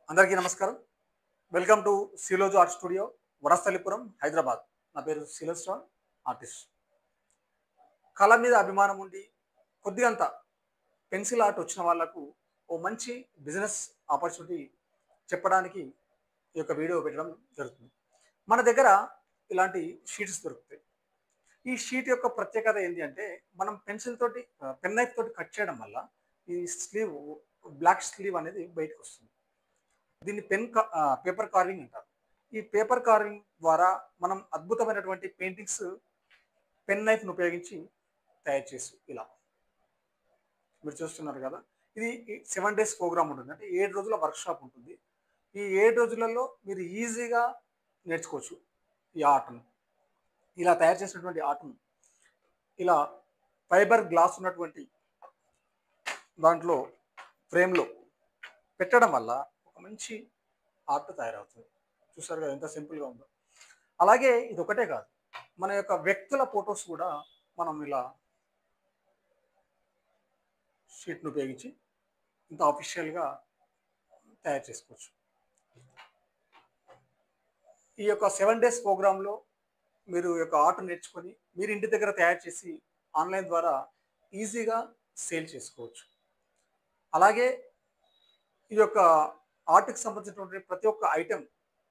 అందరికీ నమస్కారం. Welcome to Silojo art studio, Vanasthalipuram, Hyderabad. నా పేరు సిలోజ్ రావ్, ఆర్టిస్ట్. కళ మీద అభిమానం ఉండి కొద్దిగంత పెన్సిల్ ఆర్ట్ వచ్చిన వాళ్ళకు ఓ మంచి బిజినెస్ ఆపర్చునిటీ చెప్పడానికి ఈ యొక్క వీడియో పెట్టడం జరుగుతుంది. మన దగ్గర ఇలాంటి షీట్స్ దొరుకుతాయి. ఈ షీట్ యొక్క ప్రత్యేకత ఏంటి అంటే మనం పెన్సిల్ తోటి పెన్ నైఫ్ తోటి కట్ చేయడం వల్ల ఈ స్లీవ్ బ్లాక్ స్లీవ్ అనేది బయటకు వస్తుంది. దీన్ని పేపర్ కార్వింగ్ అంటారు. ఈ పేపర్ కార్వింగ్ ద్వారా మనం అద్భుతమైనటువంటి పెయింటింగ్స్ పెన్ నైఫ్ను ఉపయోగించి తయారు చేసి ఇలా మీరు చూస్తున్నారు కదా. ఇది 7 డేస్ ప్రోగ్రామ్ ఉంటుంది, అంటే 7 రోజుల వర్క్షాప్ ఉంటుంది. ఈ 7 రోజులలో మీరు ఈజీగా నేర్చుకోవచ్చు ఈ ఆర్ట్ను. ఇలా తయారు చేసినటువంటి ఆర్ట్ను ఇలా ఫైబర్ గ్లాస్ ఉన్నటువంటి దాంట్లో ఫ్రేమ్లో పెట్టడం వల్ల ఒక మంచి ఆర్ట్ తయారవుతుంది. చూసారు కదా ఎంత సింపుల్గా ఉందో. అలాగే ఇది ఒకటే కాదు, మన యొక్క వ్యక్తుల ఫొటోస్ కూడా మనం ఇలా షీట్ను ఉపయోగించి ఇంత అఫీషియల్గా తయారు చేసుకోవచ్చు. ఈ యొక్క 7 డేస్ ప్రోగ్రాంలో మీరు ఈ యొక్క ఆర్ట్ నేర్చుకొని మీరు ఇంటి దగ్గర తయారు చేసి ఆన్లైన్ ద్వారా ఈజీగా సేల్ చేసుకోవచ్చు. అలాగే ఈ యొక్క ఆర్ట్కి సంబంధించినటువంటి ప్రతి ఒక్క ఐటెం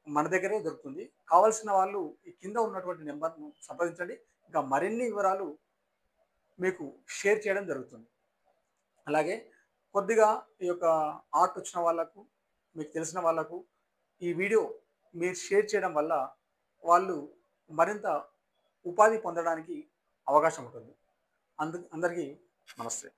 మన దగ్గరే దొరుకుతుంది. కావాల్సిన వాళ్ళు ఈ కింద ఉన్నటువంటి నెంబర్ను సంప్రదించండి. ఇంకా మరిన్ని వివరాలు మీకు షేర్ చేయడం జరుగుతుంది. అలాగే కొద్దిగా ఈ యొక్క ఆర్ట్ వచ్చిన వాళ్ళకు, మీకు తెలిసిన వాళ్ళకు ఈ వీడియో మీరు షేర్ చేయడం వల్ల వాళ్ళు మరింత ఉపాధి పొందడానికి అవకాశం ఉంటుంది. అందరికీ నమస్తే.